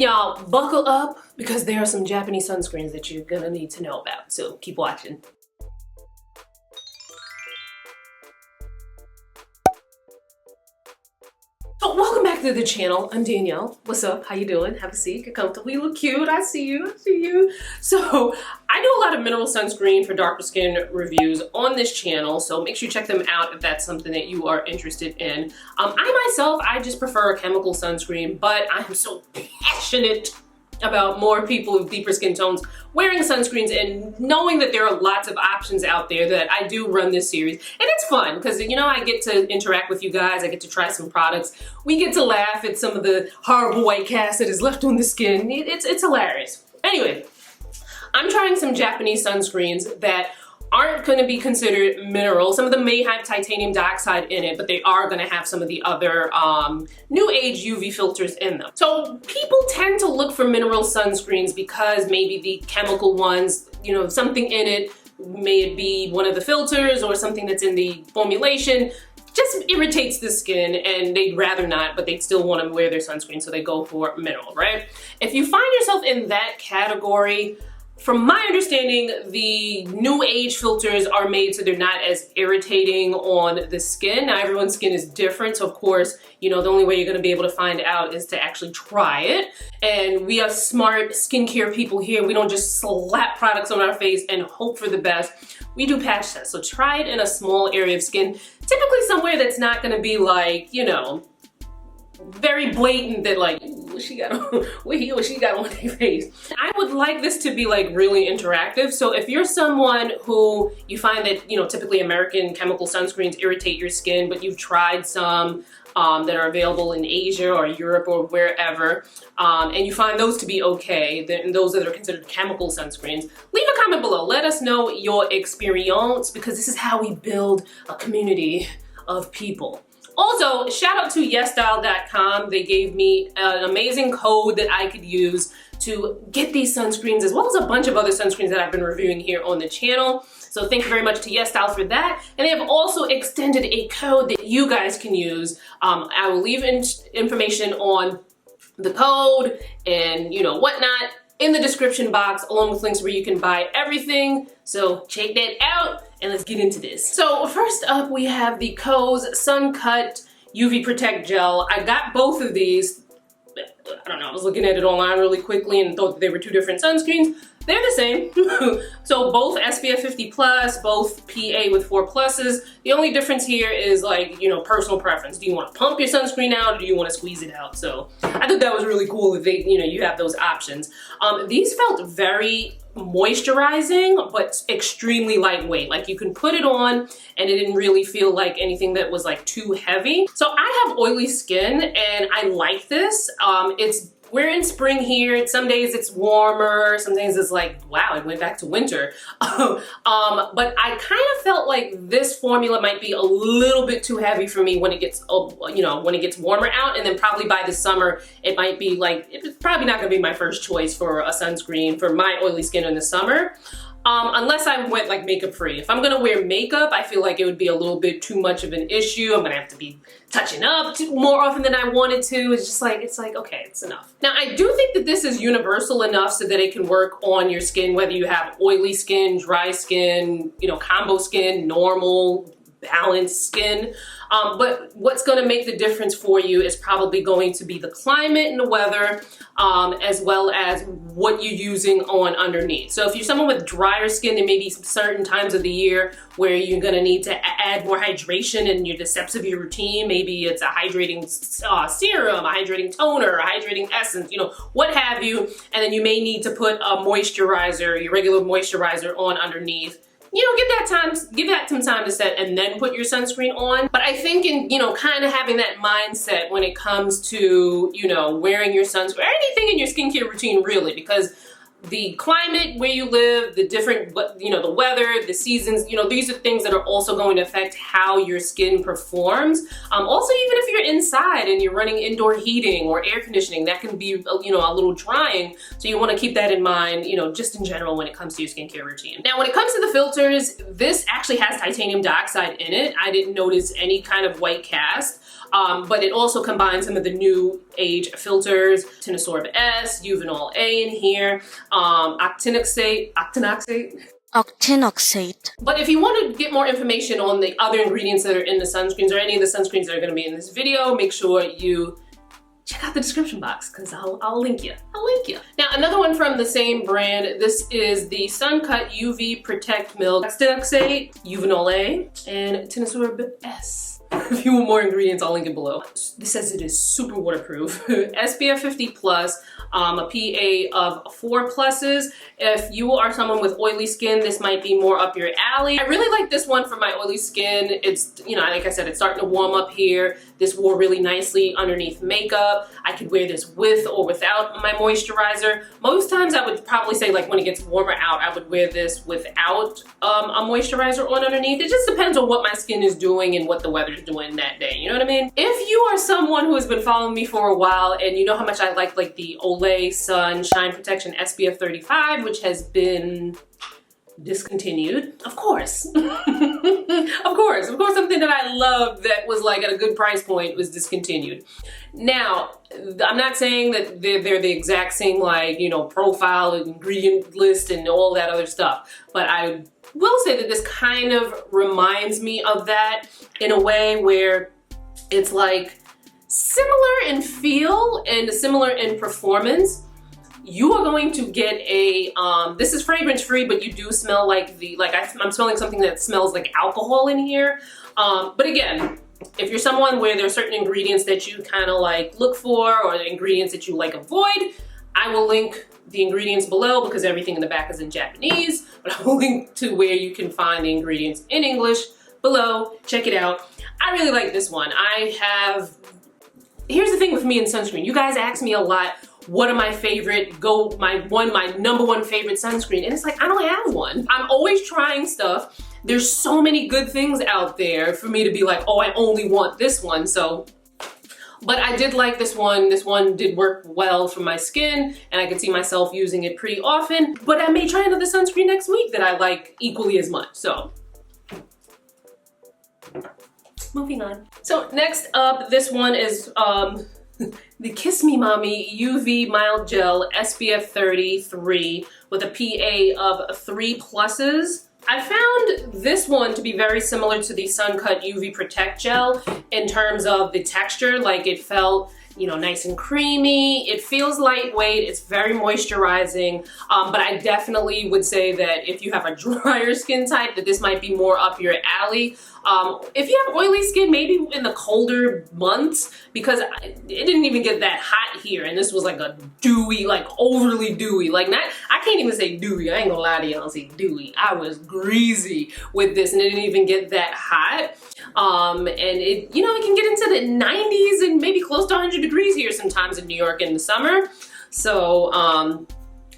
y'all buckle up because there are some Japanese sunscreens that you're gonna need to know about. So keep watching. So welcome back to the channel. I'm Danielle. What's up? How you doing? Have a seat. Get comfortable. You look cute. I see you. I see you. So I do a lot of mineral sunscreen for darker skin reviews on this channel. So make sure you check them out if that's something that you are interested in. I just prefer a chemical sunscreen, but I am so passionate about more people with deeper skin tones wearing sunscreens and knowing that there are lots of options out there that I do run this series. And it's fun because, you know, I get to interact with you guys. I get to try some products. We get to laugh at some of the horrible white cast that is left on the skin. It's hilarious. Anyway, I'm trying some Japanese sunscreens that aren't going to be considered mineral. Some of them may have titanium dioxide in it, but they are going to have some of the other new age UV filters in them. So people tend to look for mineral sunscreens because maybe the chemical ones, you know, something in it, may it be one of the filters or something that's in the formulation, just irritates the skin and they'd rather not, but they still want to wear their sunscreen, so they go for mineral, right? If you find yourself in that category, from my understanding, the new age filters are made so they're not as irritating on the skin. Now, everyone's skin is different, so of course, you know, the only way you're gonna be able to find out is to actually try it. And we are smart skincare people here. We don't just slap products on our face and hope for the best. We do patch tests, so try it in a small area of skin, typically somewhere that's not gonna be like, you know, very blatant that like, what she got on, what she got on their face. I would like this to be like really interactive. So if you're someone who you find that, you know, typically American chemical sunscreens irritate your skin, but you've tried some that are available in Asia or Europe or wherever, and you find those to be okay, then those that are considered chemical sunscreens, leave a comment below. Let us know your experience because this is how we build a community of people. Also, shout out to YesStyle.com. They gave me an amazing code that I could use to get these sunscreens, as well as a bunch of other sunscreens that I've been reviewing here on the channel. So thank you very much to YesStyle for that. And they have also extended a code that you guys can use. I will leave information on the code and, you know, whatnot in the description box, along with links where you can buy everything. So check that out and let's get into this. So first up, we have the Kose Suncut UV Protect Gel. I got both of these. I don't know, I was looking at it online really quickly and thought that they were two different sunscreens. They're the same. So both SPF 50 plus, both PA with 4 pluses. The only difference here is like, you know, personal preference. Do you want to pump your sunscreen out or do you want to squeeze it out? So I thought that was really cool that they, you know, you have those options. These felt very moisturizing, but extremely lightweight. Like you can put it on and it didn't really feel like anything that was like too heavy. So I have oily skin and I like this. We're in spring here. Some days it's warmer. Some days it's like, wow, it went back to winter. But I kind of felt like this formula might be a little bit too heavy for me when it gets, you know, when it gets warmer out. And then probably by the summer, it might be like, it's probably not gonna be my first choice for a sunscreen for my oily skin in the summer. Unless I went like makeup free. If I'm gonna wear makeup, I feel like it would be a little bit too much of an issue. I'm gonna have to be touching up more often than I wanted to. It's just like, okay, it's enough. Now, I do think that this is universal enough so that it can work on your skin, whether you have oily skin, dry skin, you know, combo skin, normal, balanced skin. But what's gonna make the difference for you is probably going to be the climate and the weather, as well as what you're using on underneath. So if you're someone with drier skin, there may be some certain times of the year where you're gonna need to add more hydration in your steps of your routine. Maybe it's a hydrating serum, a hydrating toner, a hydrating essence, you know, what have you. And then you may need to put a moisturizer, your regular moisturizer on underneath. You know, give that some time to set and then put your sunscreen on. But I think in, you know, kind of having that mindset when it comes to, you know, wearing your sunscreen, or anything in your skincare routine really, because the climate where you live, the different, you know, the weather, the seasons, you know, these are things that are also going to affect how your skin performs. Also, even if you're inside and you're running indoor heating or air conditioning, that can be, you know, a little drying. So you want to keep that in mind, you know, just in general when it comes to your skincare routine. Now, when it comes to the filters, this actually has titanium dioxide in it. I didn't notice any kind of white cast. but it also combines some of the new age filters, Tinosorb S, Euvanol A in here, octinoxate. But if you want to get more information on the other ingredients that are in the sunscreens or any of the sunscreens that are going to be in this video, make sure you check out the description box because I'll link you. Now, another one from the same brand. This is the Suncut UV Protect Milk Octinoxate, Euvanol A, and Tinosorb S. If you want more ingredients, I'll link it below. This says it is super waterproof. SPF 50+, a PA of 4 pluses. If you are someone with oily skin, this might be more up your alley. I really like this one for my oily skin. It's, you know, like I said, it's starting to warm up here. This wore really nicely underneath makeup. I could wear this with or without my moisturizer. Most times I would probably say, like, when it gets warmer out, I would wear this without a moisturizer on underneath. It just depends on what my skin is doing and what the weather is doing that day, you know what I mean? If you are someone who has been following me for a while and you know how much I like the Olay Sun Shine Protection SPF 35, which has been discontinued, of course. of course, something that I loved that was like at a good price point was discontinued. Now, I'm not saying that they're the exact same, like, you know, profile and ingredient list and all that other stuff, but I will say that this kind of reminds me of that in a way where it's like similar in feel and similar in performance. You are going to get a, this is fragrance free, but you do smell like I'm smelling something that smells like alcohol in here. But again, if you're someone where there are certain ingredients that you kind of like look for or ingredients that you like avoid, I will link the ingredients below because everything in the back is in Japanese, but I will link to where you can find the ingredients in English below. Check it out. I really like this one. Here's the thing with me in sunscreen. You guys ask me a lot, what are my favorite, my number one favorite sunscreen? And it's like, I don't have one. I'm always trying stuff. There's so many good things out there for me to be like, oh, I only want this one. So, but I did like this one. This one did work well for my skin and I could see myself using it pretty often. But I may try another sunscreen next week that I like equally as much. So, moving on. So next up, this one is the Kiss Me Mommy UV Mild Gel SPF 33 with a PA of 3 pluses. I found this one to be very similar to the Suncut UV Protect Gel in terms of the texture. Like, it felt, you know, nice and creamy. It feels lightweight. It's very moisturizing. But I definitely would say that if you have a drier skin type, that this might be more up your alley. If you have oily skin, maybe in the colder months, because it didn't even get that hot here, and this was like a dewy, like overly dewy, like I can't even say dewy, I ain't gonna lie to y'all and say dewy. I was greasy with this and it didn't even get that hot. And it, you know, it can get into the 90s and maybe close to 100 degrees here sometimes in New York in the summer. So,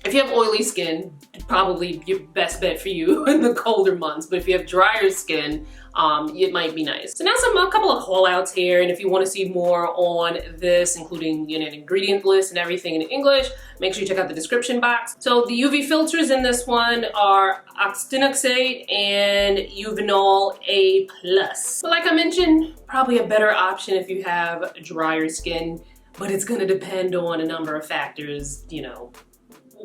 if you have oily skin, probably your best bet for you in the colder months. But if you have drier skin, it might be nice. So now a couple of call outs here. And if you want to see more on this, including, you know, an ingredient list and everything in English, make sure you check out the description box. So the UV filters in this one are octinoxate and Euvanol A+. But like I mentioned, probably a better option if you have drier skin, but it's gonna depend on a number of factors, you know,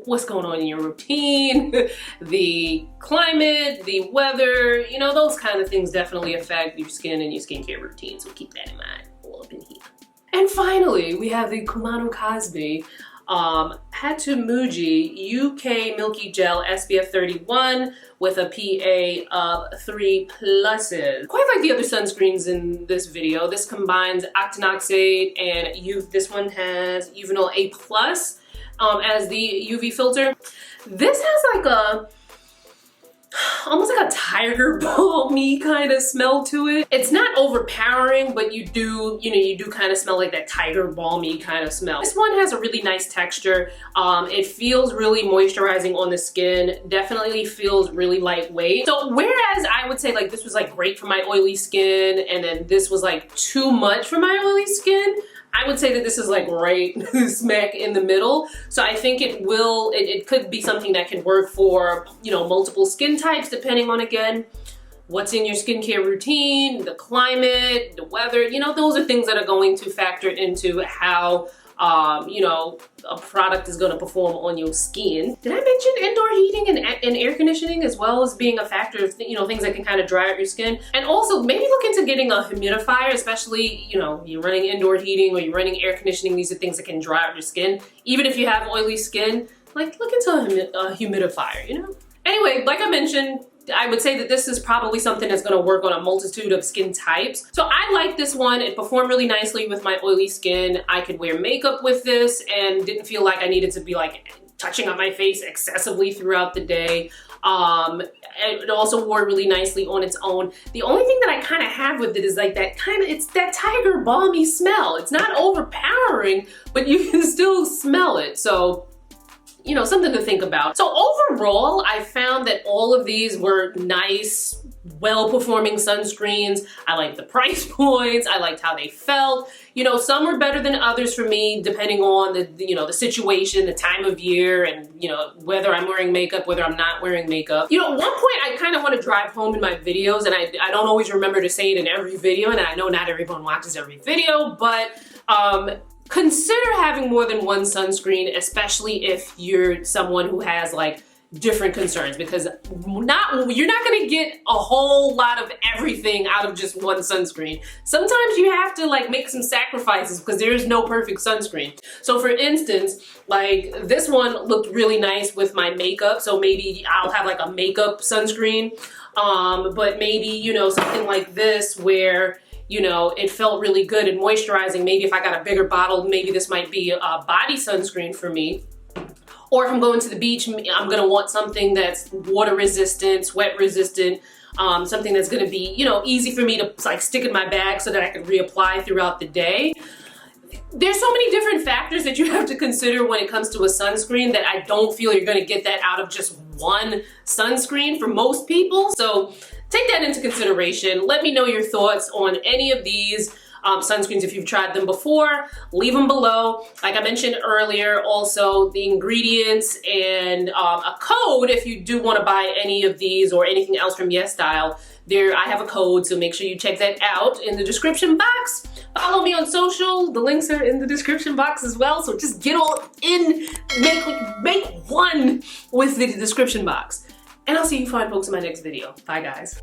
what's going on in your routine, the climate, the weather, you know, those kind of things definitely affect your skin and your skincare routine. So keep that in mind all up in here. And finally, we have the KUMANO COSME Hatomugi UK Milky Gel SPF 31 with a PA of 3 pluses. Quite like the other sunscreens in this video, this combines octinoxate and this one has Euvanol A+. As the UV filter. This has like almost like a tiger balmy kind of smell to it. It's not overpowering, but you do kind of smell like that tiger balmy kind of smell. This one has a really nice texture. It feels really moisturizing on the skin. Definitely feels really lightweight. So whereas I would say like this was like great for my oily skin and then this was like too much for my oily skin, I would say that this is like right smack in the middle. So I think it could be something that can work for, you know, multiple skin types depending on, again, what's in your skincare routine, the climate, the weather, you know, those are things that are going to factor into how you know, a product is going to perform on your skin. Did I mention indoor heating and air conditioning as well as being a factor of, you know, things that can kind of dry out your skin? And also maybe look into getting a humidifier, especially, you know, you're running indoor heating or you're running air conditioning. These are things that can dry out your skin. Even if you have oily skin, like look into a humidifier, you know? Anyway, like I mentioned, I would say that this is probably something that's going to work on a multitude of skin types. So I like this one. It performed really nicely with my oily skin. I could wear makeup with this and didn't feel like I needed to be like touching up my face excessively throughout the day. It also wore really nicely on its own. The only thing that I kind of have with it is like that it's that tiger balmy smell. It's not overpowering, but you can still smell it. So, you know, something to think about. So overall, I found that all of these were nice, well-performing sunscreens. I liked the price points. I liked how they felt. You know, some were better than others for me, depending on the situation, the time of year, and, you know, whether I'm wearing makeup, whether I'm not wearing makeup. You know, at one point I kind of want to drive home in my videos, and I don't always remember to say it in every video, and I know not everyone watches every video, but, consider having more than one sunscreen, especially if you're someone who has like different concerns, because you're not gonna get a whole lot of everything out of just one sunscreen. Sometimes you have to like make some sacrifices because there is no perfect sunscreen. So for instance, like this one looked really nice with my makeup, so maybe I'll have like a makeup sunscreen, but maybe, you know, something like this where, you know, it felt really good and moisturizing. Maybe if I got a bigger bottle, maybe this might be a body sunscreen for me. Or if I'm going to the beach, I'm gonna want something that's water resistant, sweat resistant, something that's gonna be, you know, easy for me to like stick in my bag so that I can reapply throughout the day. There's so many different factors that you have to consider when it comes to a sunscreen that I don't feel you're gonna get that out of just one sunscreen for most people. So take that into consideration. Let me know your thoughts on any of these sunscreens if you've tried them before. Leave them below. Like I mentioned earlier, also the ingredients and a code if you do want to buy any of these or anything else from YesStyle. I have a code, so make sure you check that out in the description box. Follow me on social. The links are in the description box as well. So just get all in, make one with the description box. And I'll see you fine folks in my next video. Bye guys.